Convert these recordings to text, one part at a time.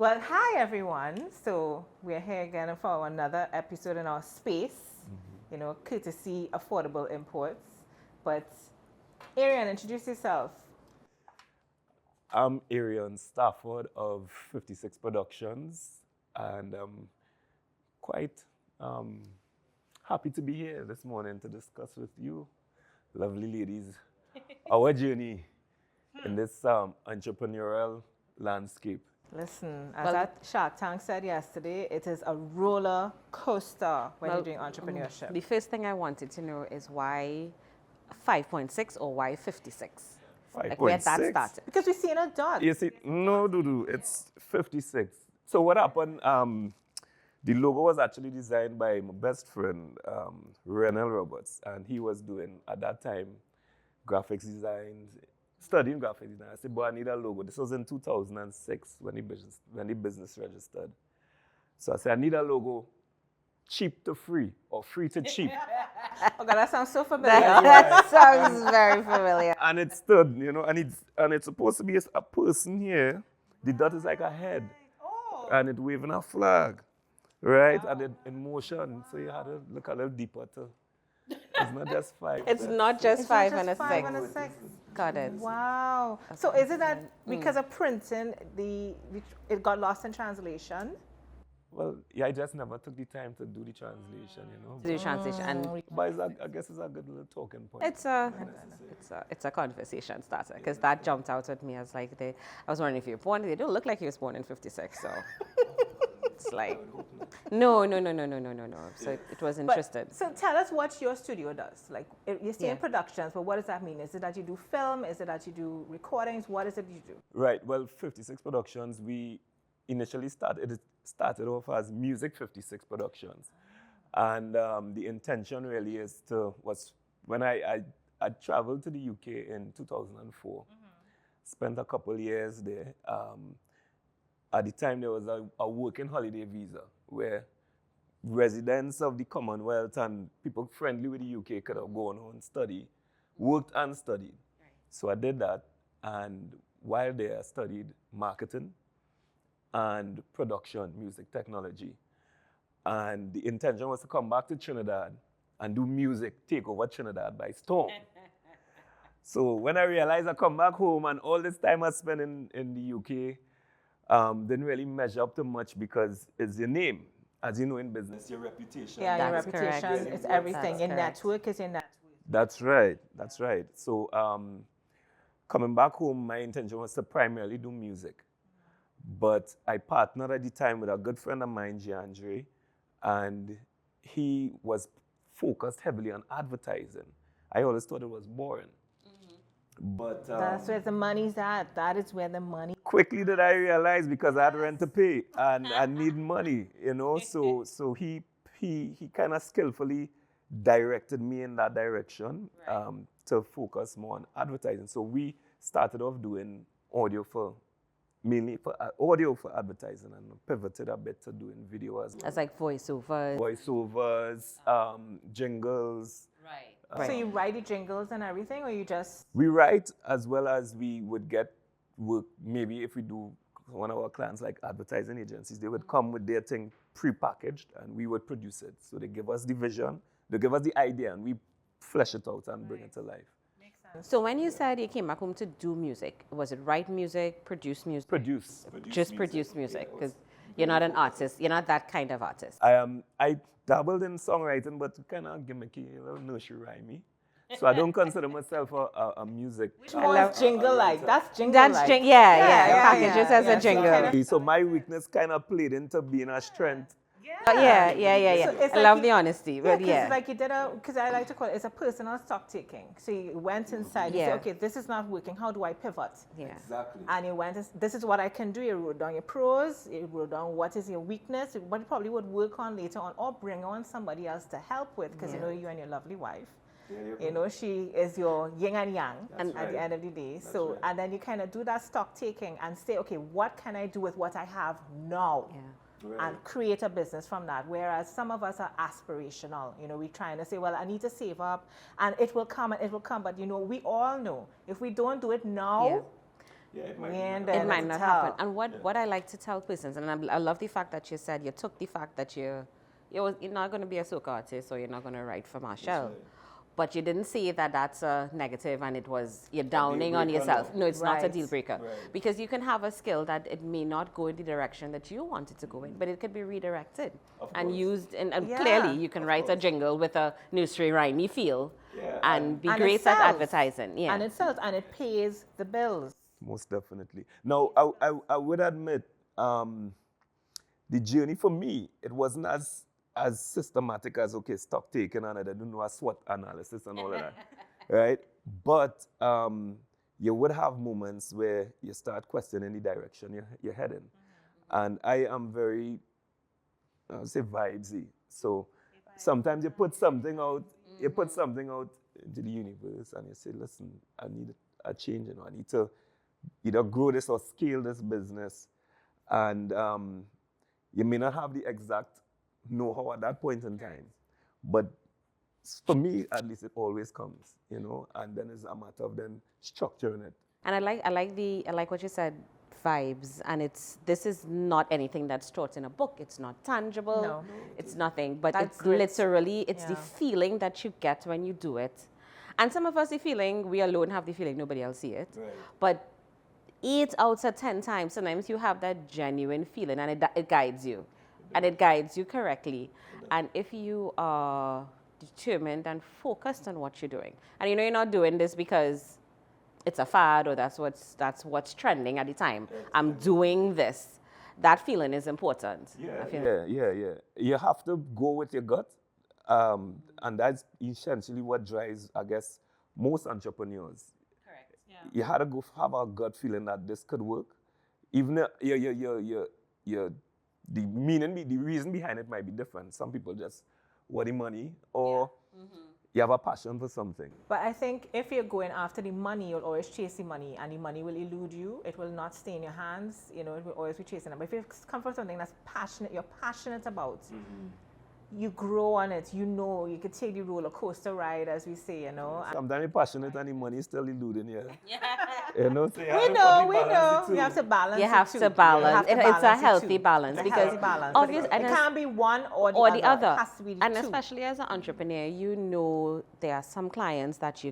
Well, hi everyone. So we're here again for another episode in our space, courtesy affordable imports. But Arion, introduce yourself. I'm Arion Stafford of 56 Productions, and I'm quite happy to be here this morning to discuss with you, lovely ladies, our journey in this entrepreneurial landscape. Listen, as that Shark Tank said yesterday, it is a roller coaster when you're doing entrepreneurship. The first thing I wanted to know is why 5.6 or why 56? 5.6. Like where that started. Because we see in a dot. You see, no, Dudu, it's 56. So what happened? The logo was actually designed by my best friend, Renel Roberts, and he was doing, at that time, graphics design, studying graphics design. I said, boy, I need a logo. This was in 2006 when the business registered. So I said, I need a logo, cheap to free, or free to cheap. Oh God, that sounds so familiar. That sounds very familiar. And it stood, and it's supposed to be a person here. The dot is like a head, and it waving a flag, right? And it in motion, so you had to look a little deeper too. It's not just five. It's not just five and a five six. and a six. Got it. Wow. So is it that because of printing, it got lost in translation? Well, yeah, I just never took the time to do the translation, To do translation, and But I guess it's a good little talking point. it's a conversation starter because that jumped out at me as like I was wondering if you were born. They don't look like he was born in 56, so it's like no. So it was interested. So tell us what your studio does. Like you're saying productions, but what does that mean? Is it that you do film? Is it that you do recordings? What is it you do? Right. Well, 56 Productions, we initially started off as Music 56 Productions. And the intention really was when I traveled to the UK in 2004, spent a couple years there. At the time, there was a working holiday visa where residents of the Commonwealth and people friendly with the UK could have gone on and worked and studied. Right. So I did that, and while there, I studied marketing and production, music technology. And the intention was to come back to Trinidad and do music, take over Trinidad by storm. So when I realized I come back home and all this time I spent in the UK, didn't really measure up to much because it's your name. As you know in business, your reputation. Yeah, your That's reputation correct. is everything. That's Your correct. network is your network. That's right. So coming back home, my intention was to primarily do music. But I partnered at the time with a good friend of mine, Giandre, and he was focused heavily on advertising. I always thought it was boring. But That's where the money's at. That is where the money. quickly did I realize, because I had rent to pay and I need money, So he kind of skillfully directed me in that direction, to focus more on advertising. So we started off doing mainly for audio for advertising, and pivoted a bit to doing video as well. As like voiceovers. Jingles. Right. So you write the jingles and everything, or you just? We write, as well as we would get work. Maybe if we do one of our clients, like advertising agencies, they would come with their thing pre-packaged, and we would produce it. So they give us the vision, they give us the idea, and we flesh it out and bring it to life. So when you said you came back home to do music, was it write music, produce music? Produce Music, because you're not an artist. You're not that kind of artist. I dabbled in songwriting, but kind of gimmicky, a little nursery rhymey. So I don't consider myself a music. That's jingle like. That's jingle That's like. packages as a So jingle. kinda- So my weakness kind of played into being a strength. Yeah. So it's I like love you- the honesty, but because like you did because I like to call it's a personal stock taking. So you went inside, you said, okay, this is not working. How do I pivot? Yeah. Exactly. And you went, this is what I can do. You wrote down your pros, you wrote down what is your weakness, what you probably would work on later on, or bring on somebody else to help with, because you and your lovely wife. She is your yin and yang at the end of the day. So, and then you kind of do that stock taking and say, okay, what can I do with what I have now? Yeah. And create a business from that. Whereas some of us are aspirational. We're trying to say, well, I need to save up and it will come and it will come. But we all know if we don't do it now, Yeah, it It might not happen. And what I like to tell persons, and I love the fact that you said you took the fact that you're not going to be a soca artist or you're not going to write for Marshall. Right. But you didn't say that that's a negative and you're downing on yourself. No, it's not a deal breaker. Right. Because you can have a skill that it may not go in the direction that you want it to go in, but it could be redirected and used. And clearly, you can write a jingle with a nursery rhymey feel and be great at advertising. Yeah. And it sells and it pays the bills. Most definitely. Now, I would admit, the journey for me, it wasn't as systematic as, okay, stock taking and I didn't know a SWOT analysis and all of that, right? But you would have moments where you start questioning the direction you're heading. And I am very, I would say, vibesy. So sometimes you put something out into the universe and you say, listen, I need a change, I need to either grow this or scale this business. And you may not have the exact know-how at that point in time, but for me, at least, it always comes, and then it's a matter of then structuring it. And I like what you said, vibes, and this is not anything that's taught in a book. It's not tangible. No, it's nothing, but it's literally the feeling that you get when you do it. And some of us, we alone have the feeling, nobody else see it. Right. But 8 out of 10 times, sometimes you have that genuine feeling, and it guides you. And it guides you correctly. And if you are determined and focused on what you're doing, and you're not doing this because it's a fad or that's what's trending at the time. I'm doing this. That feeling is important. Yeah. You have to go with your gut. And that's essentially what drives, I guess, most entrepreneurs. Correct. Yeah. You had to go have a gut feeling that this could work. Even the reason behind it might be different. Some people just want the money, or you have a passion for something. But I think if you're going after the money, you'll always chase the money, and the money will elude you. It will not stay in your hands. It will always be chasing it. But if you come from something that's you're passionate about, you grow on it. You could take the roller coaster ride, as we say, Sometimes you're passionate and the money is still eluding you. So we know. You have to balance. You have to balance. It's a healthy balance. Because obviously, it can't be one or the other. It has to be the and two. especially as an entrepreneur, there are some clients that I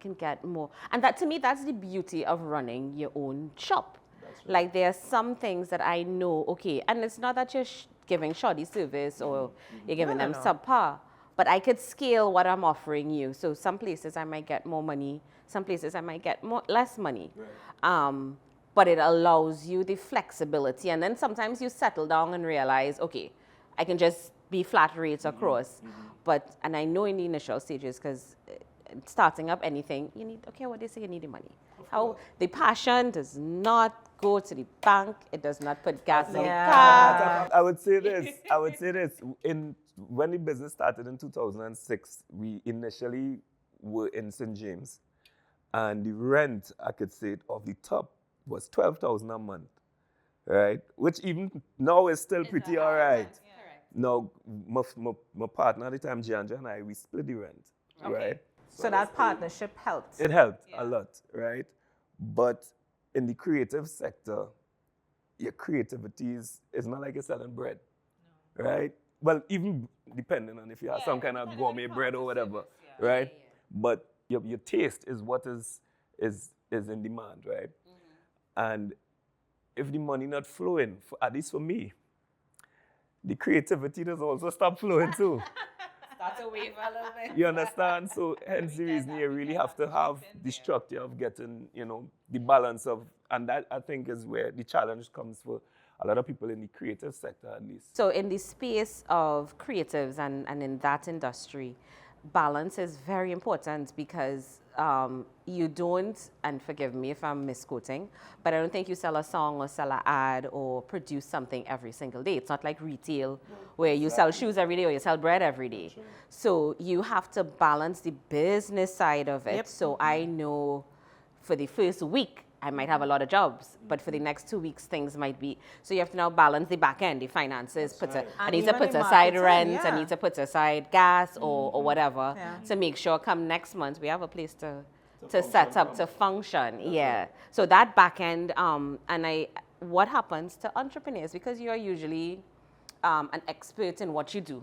can get more. And that, to me, that's the beauty of running your own shop. Right. Like, there are some things that I know, okay, and it's not that you're giving shoddy service or you're giving them subpar, but I could scale what I'm offering you. So some places I might get more money, some places I might get less money. Right. But it allows you the flexibility. And then sometimes you settle down and realize, okay, I can just be flat rates across. And I know in the initial stages, because starting up anything, you need, what they say, you need the money. The passion does not go to the bank. It does not put gas in the car. I would say this. When the business started in 2006, we initially were in St. James, and the rent, I could say, of the top was $12,000 a month, right? Which even now is still pretty all right. Yeah. Now, my partner at the time, Gianja, and I, we split the rent, right? So that partnership helped. It helped a lot, right? But in the creative sector, your creativity is not like you're selling bread, right? Well, even depending on if you have some kind of gourmet bread or whatever, right? But your taste is what is in demand, right? And if the money not flowing, at least for me, the creativity does also stop flowing too. Start to wave a little bit. You understand? So hence the reason you really have to have the structure of getting, the balance of, and that I think is where the challenge comes for a lot of people in the creative sector at least. So in the space of creatives and in that industry, balance is very important because you don't, and forgive me if I'm misquoting, but I don't think you sell a song or sell an ad or produce something every single day. It's not like retail where you sell shoes every day or you sell bread every day. So you have to balance the business side of it. So I know for the first week, I might have a lot of jobs, but for the next 2 weeks, things might be. So you have to now balance the back end, the finances. I need to put aside rent, I need to put aside gas or whatever to make sure come next month we have a place to to set up to function. Yeah. So that back end, what happens to entrepreneurs, because you're usually an expert in what you do,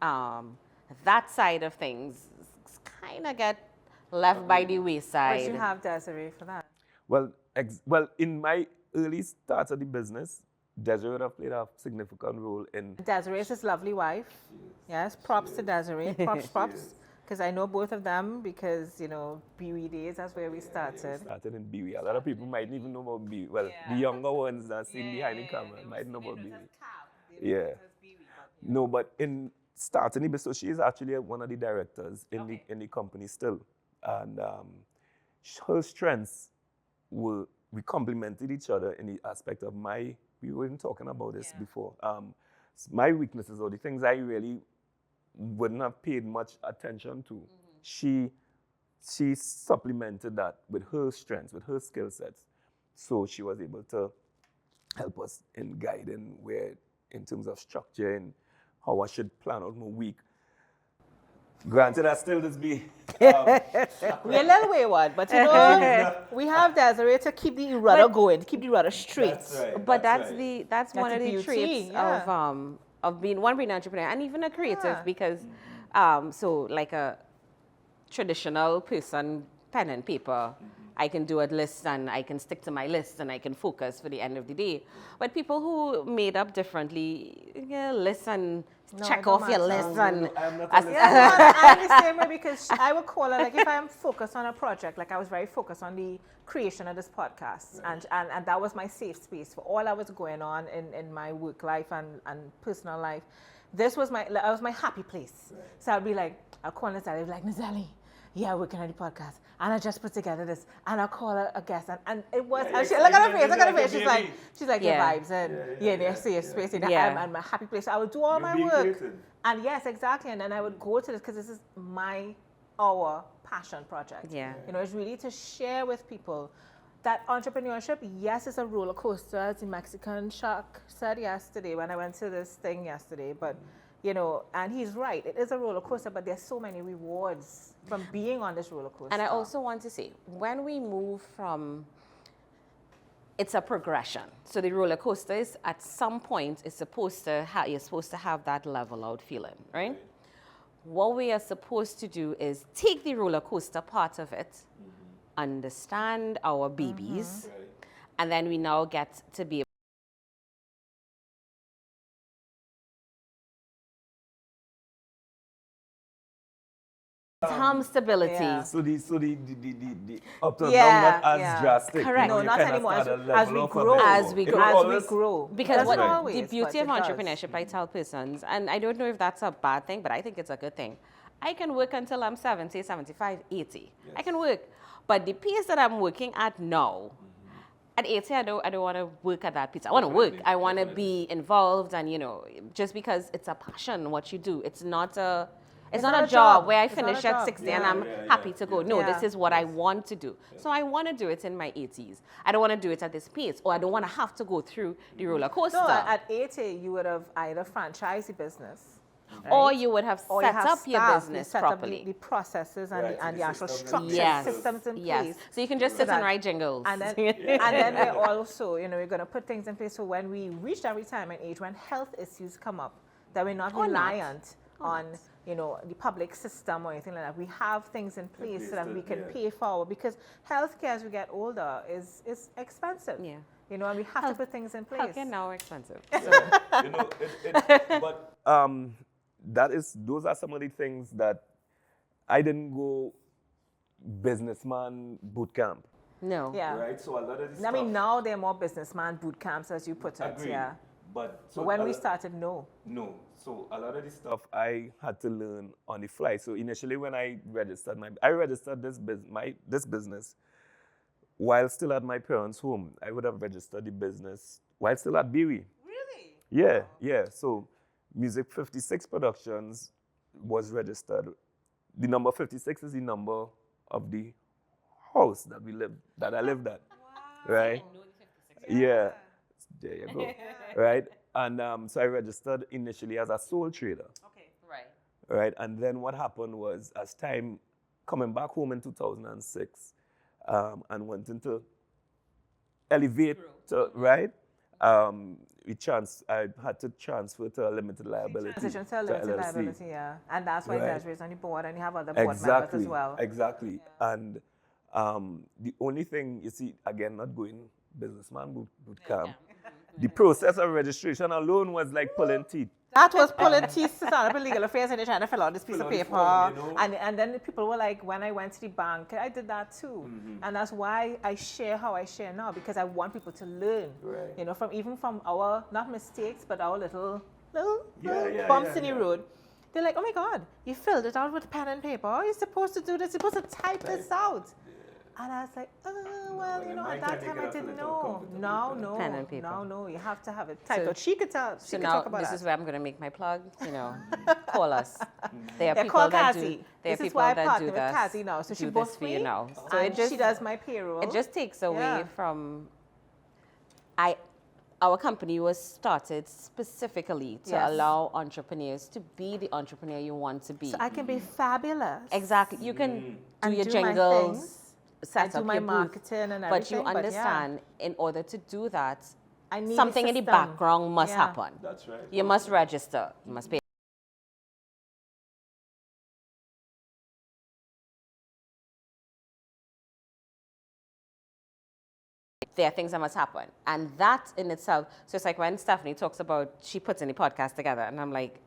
that side of things kind of get left by the wayside. But you have Desiree for that. Well, in my early start of the business, Desiree would have played a significant role in. Desiree is his lovely wife. Yes, props to Desiree. Props. Because I know both of them because, BWE days, that's where we started. Started in BWE. A lot of people might even know about BWE. Well, the younger ones that seen behind the camera might know about BWE. Yeah. No, but in starting the business, she is actually one of the directors in the company still. And her strengths we complemented each other in the aspect of we were even talking about this before. My weaknesses, or the things I really wouldn't have paid much attention to, she supplemented that with her strengths, with her skill sets. So she was able to help us in guiding in terms of structure and how I should plan out my week. Granted, I still just be. We're a little wayward, but we have Desiree to keep the rudder going, keep the rudder straight. That's right. But that's one of the beauty, traits of being an entrepreneur and even a creative, because so like a traditional person, pen and paper, I can do a list and I can stick to my list and I can focus for the end of the day. But people who made up differently, list and check off your list. And I'm the same way, because I would call her, like, if I'm focused on a project, like I was very focused on the creation of this podcast, and that was my safe space for all that was going on in my work life and personal life. This was my happy place. So I'd be like, I'll call Nazali, I'd be like, Nazali, yeah, working on the podcast, and I just put together this, and I'll call a guest, and it was. Look at her face. She's like, your vibes, and there's safe space, and my happy place. So I would do all my work, creative. And yes, exactly, and then I would go to this because this is our passion project. Yeah, it's really to share with people that entrepreneurship. Yes, it's a roller coaster, as the Mexican shark said yesterday when I went to this thing yesterday, but. And he's right. It is a roller coaster, but there's so many rewards from being on this roller coaster. And I also want to say, when we move from, it's a progression. So the roller coaster is at some point you're supposed to have that level out feeling, right? What we are supposed to do is take the roller coaster part of it, understand our babies, and then we now get to be stability. Yeah. So the up and down not as drastic. Correct. No, not anymore. As we grow. Because the beauty of entrepreneurship, I tell persons, and I don't know if that's a bad thing, but I think it's a good thing. I can work until I'm 70, 75, 80. Yes. I can work. But the pace that I'm working at now, at 80, I don't want to work at that pace. I want to work. I want to be involved, and just because it's a passion, what you do. It's not a job where I finish at 60 and I'm happy to go. No, this is what I want to do. So I want to do it in my 80s. I don't want to do it at this pace, or I don't want to have to go through the roller coaster. No, at 80, you would have either franchised the business. Right? Or you would have set up your business properly. The processes and the actual structure, systems in place. So you can just sit and write jingles. And then, and then we're also, we're going to put things in place so when we reach that retirement age, when health issues come up, that we're not reliant on the public system or anything like that. We have things in place so that we can pay forward, because healthcare as we get older is expensive. Yeah. And we have to put things in place. Healthcare now expensive. So. But those are some of the things that I didn't go businessman boot camp. No. Yeah. Right. So a lot of this I mean, now there are more businessman boot camps, as you put it. Agreed. Yeah. But when we started, no. So a lot of this stuff I had to learn on the fly. So initially, when I registered this business while still at my parents' home. I would have registered the business while still at BWE. Really? Yeah. So Music 56 Productions was registered. The number 56 is the number of the house that I lived at. Wow. Right? Yeah. There you go. Right? And so I registered initially as a sole trader. Okay. Right. Right? And then what happened was, as time coming back home in 2006 and wanting to elevate, right? I had to transfer to a limited liability. Transition to a limited LLC. liability, yeah. And that's why Right. Desiree is on the board and you have other board members as well. Exactly. And the only thing, you see, again, not going businessman boot camp, the process of registration alone was like pulling teeth. That was pulling teeth to start up in legal affairs and they're trying to fill out this piece of paper. Form, you know? And then the people were like, when I went to the bank, I did that too. And that's why I share how I share now, because I want people to learn, you know, from our, not mistakes, but our little bumps in the road. They're like, oh my God, you filled it out with pen and paper. You're supposed to do this. You're supposed to type this out. And I was like, oh, well, you know, at that time I didn't know. No, Pen and paper. No, you have to have it typed out. She could tell. So now this is where I'm going to make my plug. You know, call us. There are Yeah, people call that Cassie. do. There are This is people why I that partner do with this. Cassie now. So she do books this for you me, now. So and she does my payroll. It just takes away Yeah. from. Our company was started specifically to Yes. allow entrepreneurs to be the entrepreneur you want to be. So I can be fabulous. Exactly. You can do And your do my jingles, things. I set do up my your booth, marketing and but everything. you understand, in order to do that, I need something a in the system. background must Yeah. happen. That's right. You must register. You must pay. There are things that must happen. And that in itself, so it's like when Stephanie talks about, she puts in the podcast together, and I'm like,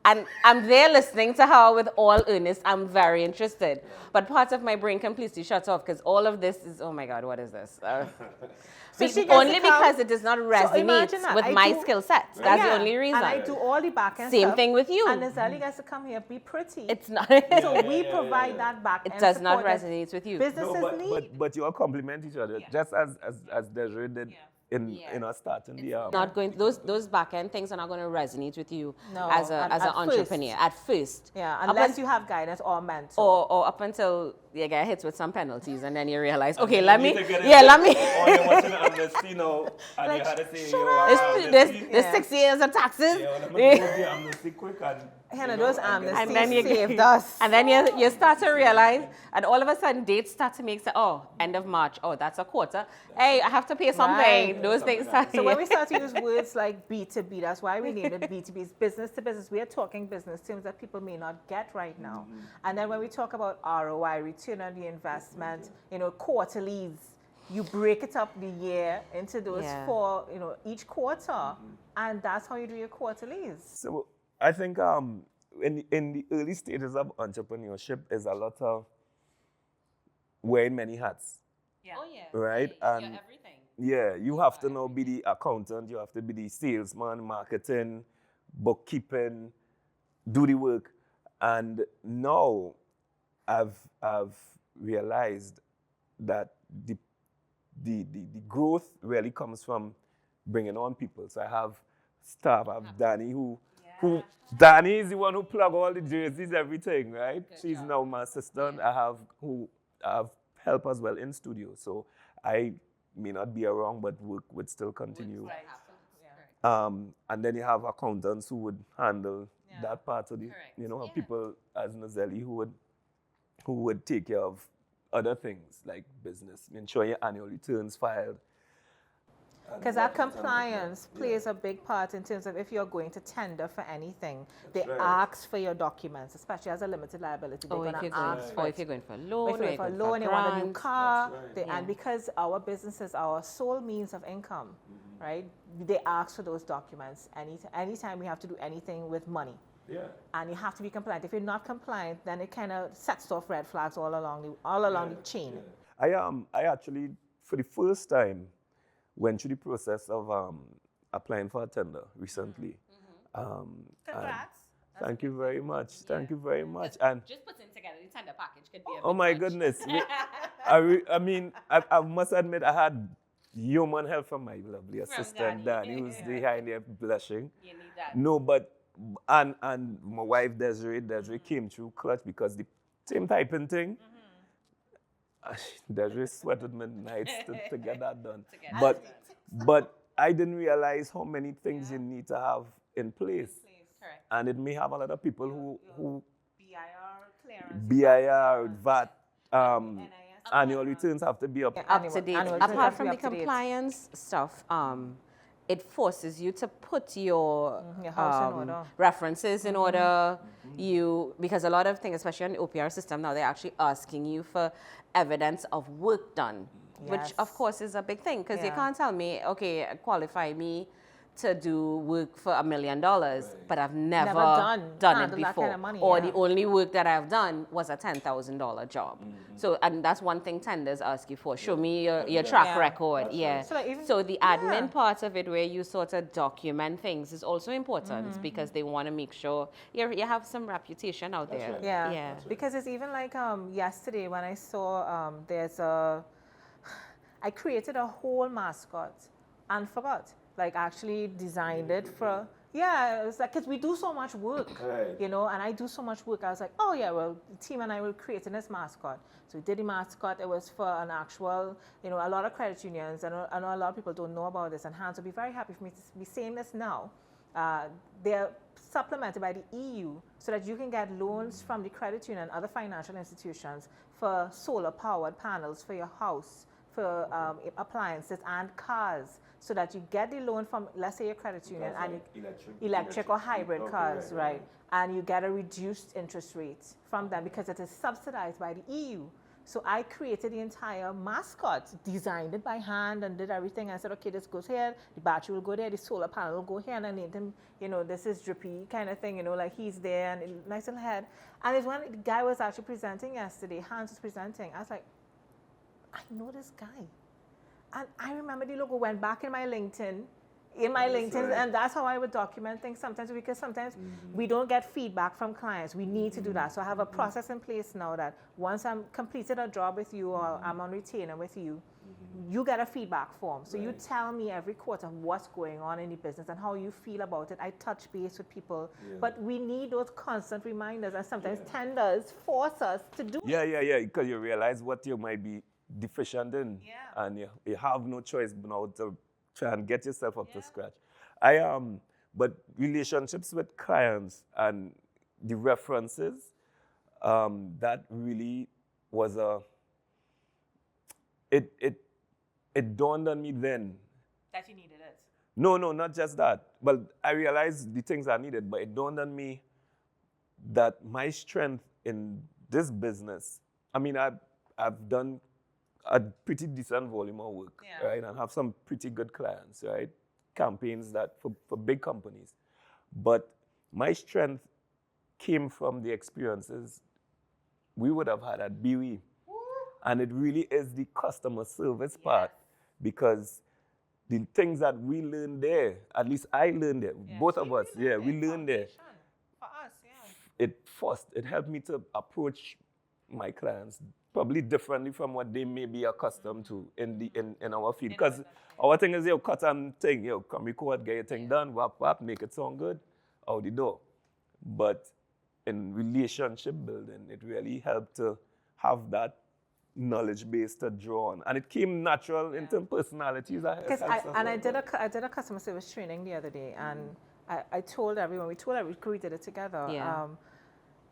and I'm there listening to her with all earnest. I'm very interested. But part of my brain completely shuts off because all of this is, oh my God, what is this? So she gets Only to come- because it does not resonate imagine that. with I my do- skill set. That's the Yeah. only reason. And I do all the back end Same stuff. thing with you. And Nazali gets to come here, be pretty. It's not. So we provide that back It end does not support that resonate with you. businesses need. But you all complement each other, just as Desiree did in our starting the Not going. Those back end things are not going to resonate with you No, as an at entrepreneur first. at first. Yeah, Up unless you have guidance or mentor. or up until you get hit with some penalties, and then you realize, okay, You let need me, to get yeah, it- let me. Or you're watching amnesty now, and Like, you had to say, shut yo, up. This Yeah. 6 years of taxes. Yeah, well, let me go the amnesty quick and. Hannah, you know, those and get amnesties And then you saved us. And then you start to realize, and all of a sudden dates start to make sense. Oh, end of March. Oh, that's a quarter. Hey, I have to pay something. Right. Those things start. So when we start to use words like B2B, that's why we named it B2B. It's business to business. We are talking business terms that people may not get right now. And then when we talk about ROI, return on the investment, you know, quarterlies, you break it up the year into those Yeah. four, you know, each quarter. And that's how you do your quarterlies. So I think in the early stages of entrepreneurship is a lot of wearing many hats. Yeah. Oh yeah. Right? And everything. yeah, you have to now be the accountant, you have to be the salesman, marketing, bookkeeping, do the work. And now I've realized that the growth really comes from bringing on people. So I have staff, I have Danny who Danny is the one who plug all the jerseys, everything, right? She's now my assistant. I have help as well in studio. So I may not be around, but work would still continue. And then you have accountants who would handle that part of the, you know, people as Nazeli who would take care of other things like business, ensure your annual returns filed. Because that compliance plays a big part in terms of if you're going to tender for anything, they ask for your documents, especially as a limited liability. They're going to ask for Or it. if you're going for a loan, If you're or for a you're loan, going they for want a new grant. car, That's and because our business is our sole means of income, right? They ask for those documents anytime we have to do anything with money. Yeah. And you have to be compliant. If you're not compliant, then it kind of sets off red flags all along the chain. I actually, for the first time, went through the process of applying for a tender recently. Congrats. Thank you very much. Thank you very much. And Just putting together the tender package could be a oh my goodness, I mean, I must admit I had human help from my lovely assistant Danny, who's behind there blushing. You need that. No, but and my wife Desiree came through clutch because the same typing thing. Desiree sweated me nights to get that done. But I didn't realize how many things you need to have in place. Correct. And it may have a lot of people who BIR BIR, VAT, annual returns have to be up. Up to date. annual returns have Apart to from be the up to date. compliance stuff, it forces you to put your house in order. references in order. Because a lot of things, especially on the OPR system now, they're actually asking you for evidence of work done, which Yes. of course is a big thing because you Yeah. can't tell me, okay, qualify me to do work for $1 million, but I've never done it handled that before. kind of money, Or yeah. the only work that I've done was a $10,000 job. So, and that's one thing tenders ask you for. Show me your track Yeah. record. That's Yeah. right. So, like, even- So the admin yeah. part of it where you sort of document things is also important because they want to make sure you have some reputation out there. right. Yeah. Yeah. Because it's even like yesterday when I saw I created a whole mascot and forgot. Like actually designed it for, yeah, it's like, because we do so much work, Right. you know, and I do so much work. I was like, oh yeah, well, the team and I will create this mascot. So we did the mascot. It was for an actual, you know, a lot of credit unions, and I know a lot of people don't know about this, and Hans will be very happy for me to be saying this now. They're supplemented by the EU so that you can get loans from the credit union and other financial institutions for solar powered panels for your house, for appliances and cars, so that you get the loan from, let's say, your credit union, and electric or hybrid cars, right? And you get a reduced interest rate from them because it is subsidized by the EU. So I created the entire mascot, designed it by hand and did everything. I said, okay, this goes here, the battery will go there, the solar panel will go here, and I named him, you know, this is Drippy kind of thing, you know, like he's there and a nice little head. And it's when the guy was actually presenting yesterday, Hans was presenting, I was like, I know this guy. And I remember the logo went back in my LinkedIn, and that's how I would document things sometimes, because sometimes we don't get feedback from clients. We need to do that. So I have a process in place now that once I'm completed a job with you or I'm on retainer with you, you get a feedback form. So you tell me every quarter what's going on in the business and how you feel about it. I touch base with people, but we need those constant reminders, and sometimes tenders force us to do it. Yeah, because you realize what you might be deficient in, and you have no choice now to try and get yourself up to scratch. But relationships with clients and the references, that really was it dawned on me then. That you needed it. No, not just that. Well, I realized the things I needed, but it dawned on me that my strength in this business, I mean, I've done a pretty decent volume of work, right? And have some pretty good clients, right? Campaigns that for big companies. But my strength came from the experiences we would have had at BWE. And it really is the customer service part, because the things that we learned there, at least I learned it, both of us, we learned there. For us, It helped me to approach my clients probably differently from what they may be accustomed to in our field. Because our thing is, cut and thing, come record, get your thing done, whap, make it sound good, out the door. But in relationship building, it really helped to have that knowledge base to draw on. And it came natural into personalities. I did a customer service training the other day, and I told everyone, we did it together.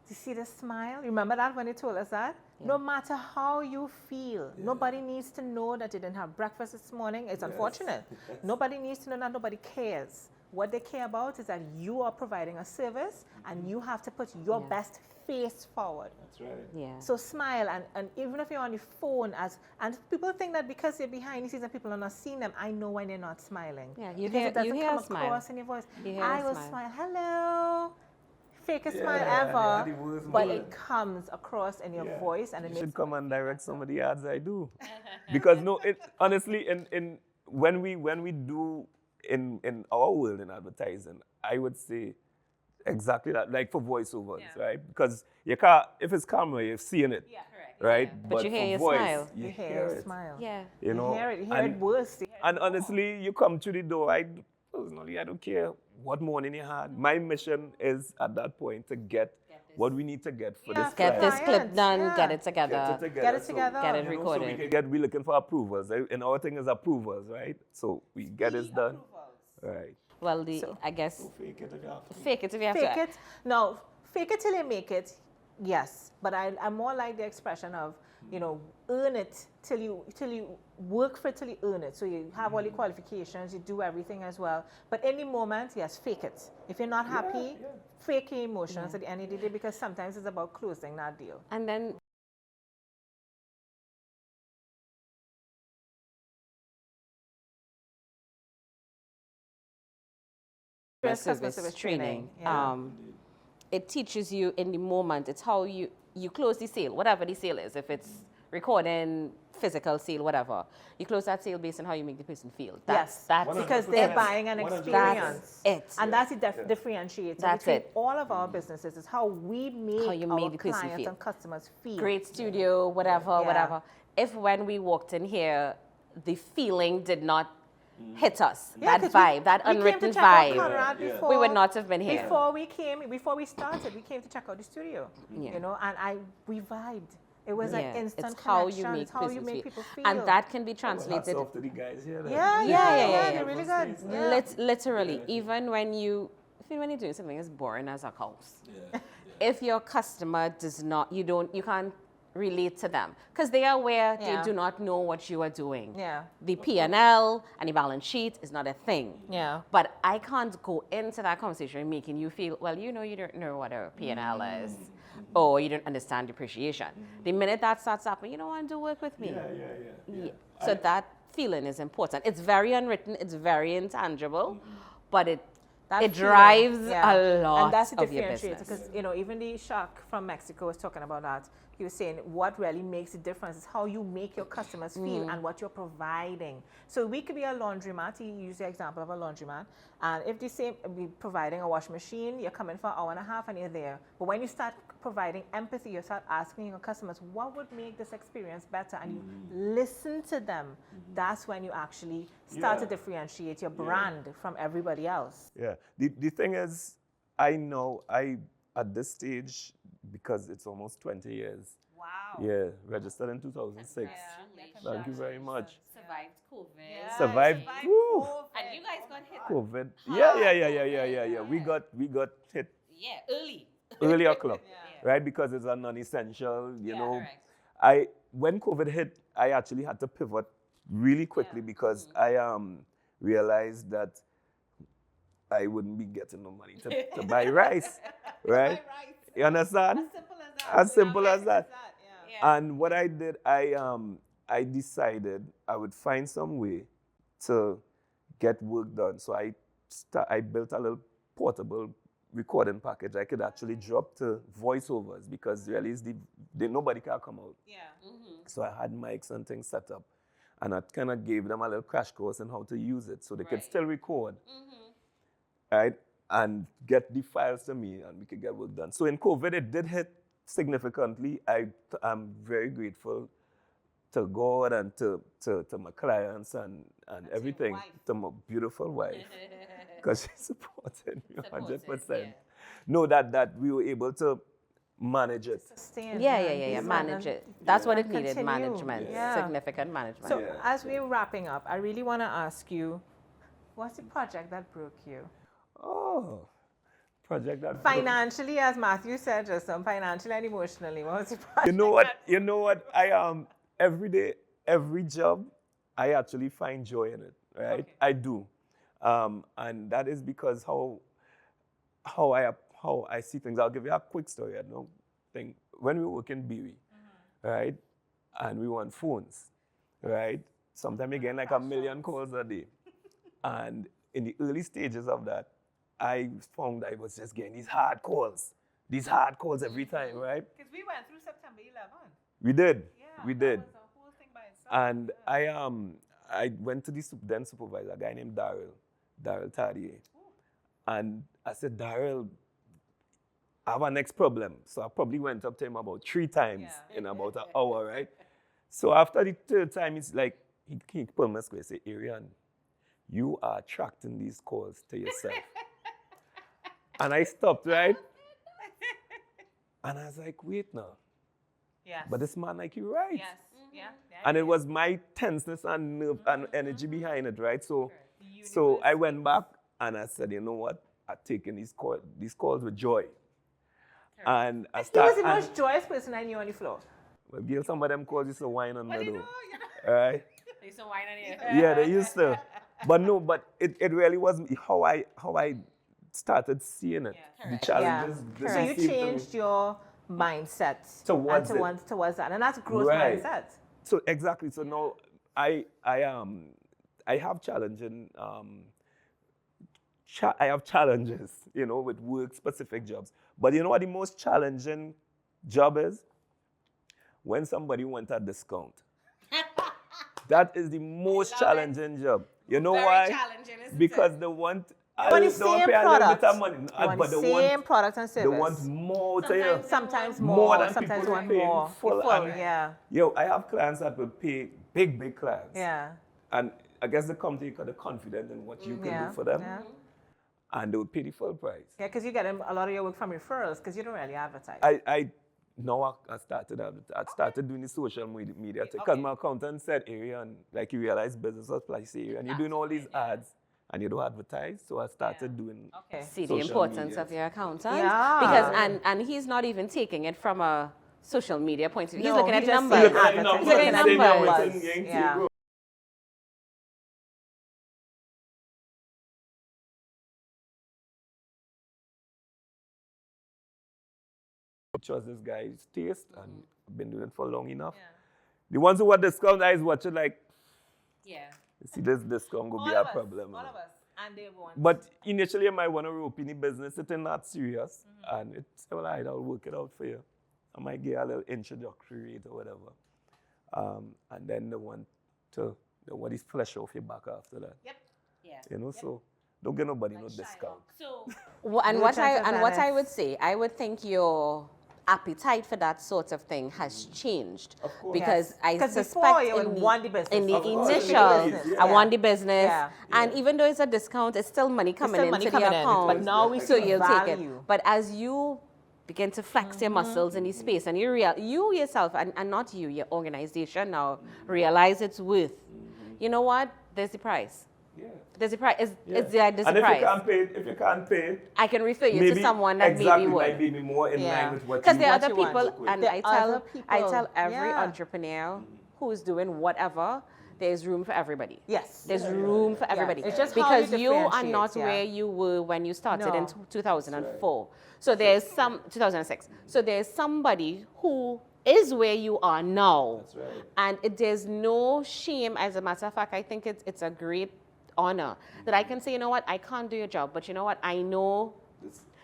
You see the smile? Remember that when you told us that? No matter how you feel, nobody needs to know that you didn't have breakfast this morning. It's unfortunate. Nobody needs to know that. Nobody cares. What they care about is that you are providing a service, and you have to put your best face forward. That's right. Yeah. So smile, and even if you're on the phone, and people think that because you're behind the scenes and people are not seeing them, I know when they're not smiling. Yeah, because it doesn't hear come a smile. across in your voice. You hear I a will smile. Hello. Fakest smile ever, but it comes across in your voice, and it You makes should come and direct some of the ads I do. Because honestly, when we do in our world in advertising, I would say exactly that, like for voiceovers, right? Because you can't, if it's camera, you're seeing it, right? Yeah. But you hear for your voice, smile. you hear a smile. Yeah. You know, You hear it worse. and honestly, you come through the door. Personally, I don't care what morning you had. My mission is at that point to get what we need to get for this Get this client. clip done, Yeah. get it together. Get it together. Get it So recorded. we're looking for approvals, and our thing is approvals, right? So we get this done, right? Well, I guess Fake it if you have to. fake it if you have Fake to. it. No, fake it till you make it. Yes, but I more like the expression of, you know, earn it till you work for it till you earn it. So you have all the qualifications, you do everything as well. But in the moment, yes, fake it. If you're not happy, fake your emotions at the end of the day, because sometimes it's about closing that deal. And then customer service training. It teaches you in the moment. It's how you close the sale, whatever the sale is. If it's recording, physical sale, whatever, you close that sale based on how you make the person feel. That's because they're buying an experience. That's it. And that's the differentiator That's between it. all of our businesses, is how we make our the person clients feel. and customers feel. Great studio, whatever. If when we walked in here, the feeling did not hit us, that vibe, that unwritten vibe, we would not have been here. Before we started, we came to check out the studio, you know, and we vibed. It was an instant it's connection. How you make, it's how you make people feel. And that can be translated. Hats off to the guys here. They're really good. Literally, even when you're doing something as boring as a house, if your customer does not, you can't relate to them, because they are aware they do not know what you are doing. The P&L and the balance sheet is not a thing. But I can't go into that conversation making you feel, well, you know, you don't know what a P&L is, or you don't understand depreciation. The minute that starts happening, you don't want to do work with me. So that feeling is important. It's very unwritten, it's very intangible, but it drives a lot and that's the of your differentiator, business. because, you know, even the shark from Mexico was talking about that. He was saying what really makes a difference is how you make your customers feel and what you're providing. So we could be a laundromat. He used the example of a laundromat. And if the same, be providing a washing machine, you're coming for an hour and a half and you're there. But when you start providing empathy, you start asking your customers, what would make this experience better? And you listen to them. That's when you actually start to differentiate your brand from everybody else. The thing is, I know at this stage, because it's almost 20 years. Wow. Registered in 2006. Thank you very much. Survived COVID. Survived COVID. And you guys got hit. COVID. Yeah. We got hit. Early o'clock. Right? Because it's a non-essential, you know. Right. When COVID hit, I actually had to pivot really quickly because I realized that I wouldn't be getting no money to buy rice. Right? You understand? As simple as that. And what I did, I decided I would find some way to get work done. So I built a little portable recording package I could actually drop to voiceovers, because really nobody can come out. So I had mics and things set up, and I kind of gave them a little crash course on how to use it so they could still record. Right? And get the files to me, and we could get work done. So in COVID, it did hit significantly. I'm very grateful to God and to my clients and everything, to my beautiful wife, because she supported me 100%. Know that we were able to manage it. Manage it. That's what it needed, management, significant management. So as we're wrapping up, I really want to ask you, what's the project that broke you? Project that financially, as Matthew said just now, financially and emotionally, what was the project? You know what? I every day, every job, I actually find joy in it. Right? I do, and that is because how I see things. I'll give you a quick story. When we work in Beery, right, and we want phones, right. Sometimes you get like 1 million calls a day, and in the early stages of that, I found I was just getting these hard calls every time, right? Because we went through September 11th. We did. That was a whole thing by itself. And I went to the then supervisor, a guy named Daryl Tardier. And I said, Daryl, I have a next problem. So I probably went up to him about 3 times in about an hour, right? So after the 3rd time, it's like, he pulled my square and said, Arion, you are attracting these calls to yourself. And I stopped, right? And I was like, wait now. But this man like you, right? And it was my tenseness and nerve and energy behind it, right? So I went back and I said, you know what? I'm taking these calls with joy. And I He was start. the most joyous person I knew on the floor. Well, girl, some of them calls used to wine on me though. yeah. Right? They used to wine on you. Yeah, they used to. But no, but it really was how I started seeing it. Yeah, The correct. challenges. Yeah. the So you received to me. changed your mindset Towards it. towards that, and that's growth Right. mindset. So exactly. So now I have challenging I have challenges, with work specific jobs. But you know what the most challenging job is? When somebody wants a discount. That is the most challenging job. You know Very why? challenging, isn't Because it? they want They want the same pay a little product. bit of money. They want But the they same want product and they service. want more to you. Sometimes More more, than sometimes people one pay in more. full. And Yeah. Yo, I have clients that will pay big clients. Yeah. And I guess they come to you because they're confident in what you can do for them. Yeah. And they would pay the full price. Yeah, because you get a lot of your work from referrals because you don't really advertise. I started doing the social media because my accountant said, Arion, like you realize business was place area, and you're doing all these ads and you don't advertise. So I started doing See the social importance media. of your accountant. Yeah. Because and he's not even taking it from a social media point of view. He's No, looking he at just numbers. sees Look at the advertising. He's looking at same numbers. numbers. Yeah. Trust this guy's taste, and I've been doing it for long enough. The ones who want discount, I is watching like, Yeah. you see, this discount will be a problem. All of us. And they want. But initially, you might want to rope in the business. It's not serious. And it's, well, all right, I'll work it out for you. I might get a little introductory rate or whatever. And then they want this flesh off your back after that. Yep. Yeah. So don't get nobody no discount. So No what chance of I balance. would say, I would think your appetite for that sort of thing has changed. Of course. Because Yes. I 'Cause before suspect you would want the business. in the Of course. initial, Yeah. I want the business. Yeah. And even though it's a discount, it's still money coming still money into coming the in, account. but now we so see you'll take value. it. But as you begin to flex your muscles in the space and you yourself and not you, your organization now realize its worth. You know what? There's the price. Yeah. There's the price. It's the And price. if you can't pay, I can refer you to someone that exactly, maybe might would. be more in line with what Because you there are want. other you people, want. and There I are tell other I people. tell every Yeah. entrepreneur who is doing whatever, there's room for everybody. Yes. There's room for everybody. It's just how you because you are differentiate, not yeah. where you were when you started in No. 2004. So there's 2006. So there's somebody who is where you are now. That's right. And there's no shame. As a matter of fact, I think it's a great honor that I can say, you know what, I can't do your job, but you know what, I know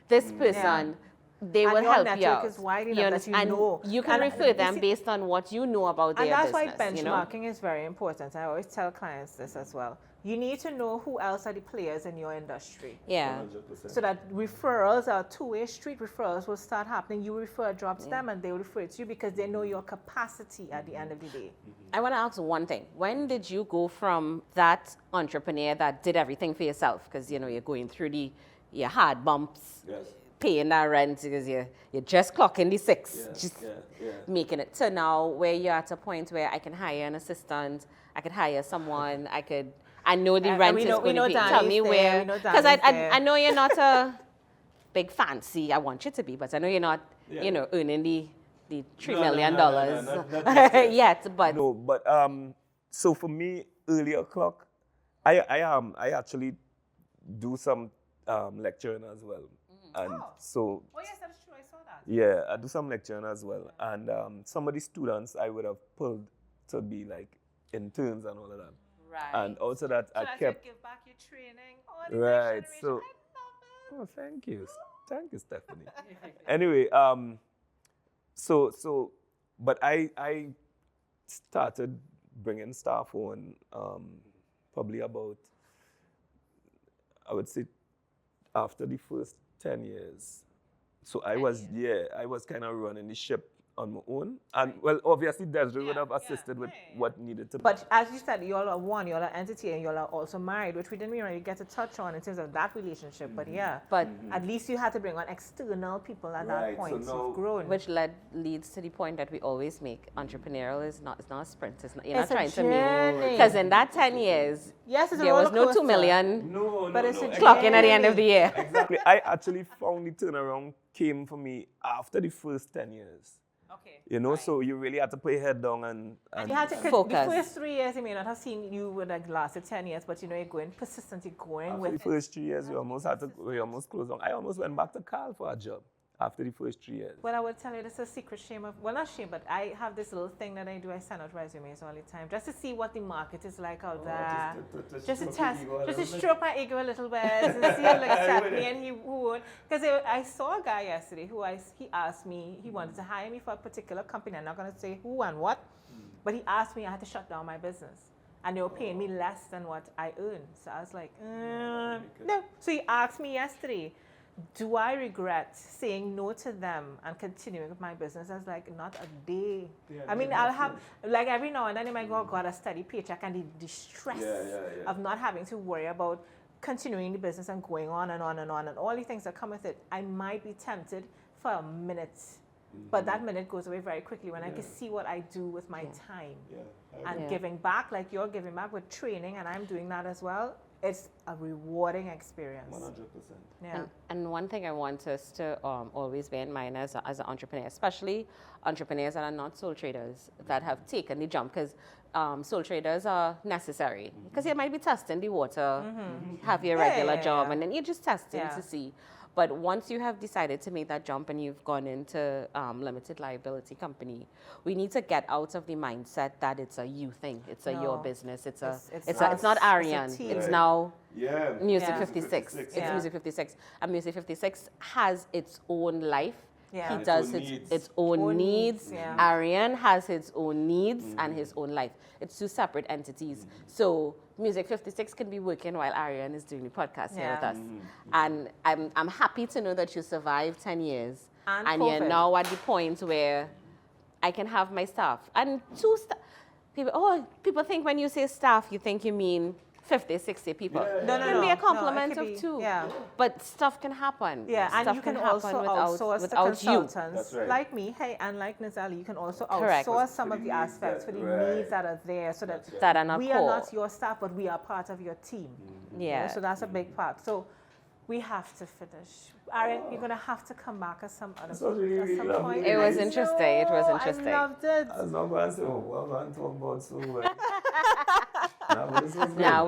this person. They And will your help you network out. is wide enough that you and know. you can And refer you them see- based on what you know about their And that's business. why you know? benchmarking is very important. I always tell clients this as well. You need to know who else are the players in your industry. Yeah. 100%. So that referrals are two-way street referrals will start happening. You refer a job to them and they will refer it to you because they know your capacity at the end of the day. I want to ask one thing. When did you go from that entrepreneur that did everything for yourself? Because, you're going through your hard bumps, Yes. paying that rent because you're just clocking the 6, Yeah, just yeah. making it. To now where you're at a point where I can hire an assistant, I could hire someone, I know the And rent we is know- going we to know be. Danny's Tell me there, where. we know Because Danny's there. I know you're not a big fancy. I want you to be, but I know you're not, Yeah. earning the $3 No, million no, not yet. yet. But No, but so for me, early o'clock, I actually do some lecturing as well, and so Oh, yes, that's true. I saw that. yeah, I do some lecturing as well, and some of the students I would have pulled to be like interns and all of that, right. and also that I kept give back your training. Oh, the right. next So, generation. I love it. oh, thank you, Stephanie. Anyway, so, but I started bringing staff on probably about, I would say, after the first 10 years. So I was kind of running the ship on my own. And well, obviously Desiree would have assisted with what needed to be. But as you said, y'all are one, y'all are entity, and y'all are also married, which we didn't really get to touch on in terms of that relationship. But yeah, But at least you had to bring on external people at that point. So you've grown. which leads to the point that we always make: entrepreneurial is not a sprint. You're It's not a trying to make, journey. because in that 10 years, Yes, it's a there was no roller 2 coaster. million But it's a clocking at the end of the year. Exactly. I actually found the turnaround came for me after the first 10 years. Okay. You know, so you really had to put your head down and You had to Focus. The first 3 years, you may not have seen you would have lasted 10 years, but you know, you're going persistently going after with the it. first 3 years, we almost closed down. I almost went back to Carl for a job after the first 3 years. Well, I would tell you this is a secret shame of, well, not shame, but I have this little thing that I do. I send out resumes all the time just to see what the market is like out there. Just to test, just to stroke my ego a little bit and see who will accept me and who won't. Because I saw a guy yesterday who he asked me, he wanted to hire me for a particular company. I'm not going to say who and what, but he asked me, I had to shut down my business. And they were paying me less than what I earned. So I was like, no. So he asked me yesterday, do I regret saying no to them and continuing with my business? I was like, not a day. I mean, I'll have, like every now and then, I might go, God, a steady paycheck, and the stress of not having to worry about continuing the business and going on and on and on, and all the things that come with it. I might be tempted for a minute, but that minute goes away very quickly when I can see what I do with my time and giving back, like you're giving back with training, and I'm doing that as well. It's a rewarding experience. 100%. Yeah. And one thing I want us to always bear in mind as an entrepreneur, especially entrepreneurs that are not sole traders, that have taken the jump, because sole traders are necessary, because you might be testing the water, have your regular job, and then you're just testing to see. But once you have decided to make that jump and you've gone into limited liability company, we need to get out of the mindset that it's a you thing. It's a your business. It's not Arion. It's now Music 56. It's Music 56. And Music 56 has its own life. Yeah. He does its own needs. Arion has his own needs and his own life. It's 2 separate entities. So Music 56 can be working while Arion is doing the podcast here with us. And I'm happy to know that you survived 10 years. And you're now at the point where I can have my staff. And 2 staff. People think when you say staff, you think you mean 50, 60 people. It can be a complement of 2. Yeah. But stuff can happen. Yeah, and stuff you can also outsource the consultants. Right. Like me, hey, and like Nizali, you can also Correct. outsource some of the aspects for the needs that are there, so that That are not we core. are not your staff, but we are part of your team. Yeah. You know, so that's a big part. So we have to finish. Arion, you're going to have to come back at some other point. It was interesting. It was interesting. I loved it. I was not going to say, well, I'm talking about so well. Now, this was good. Now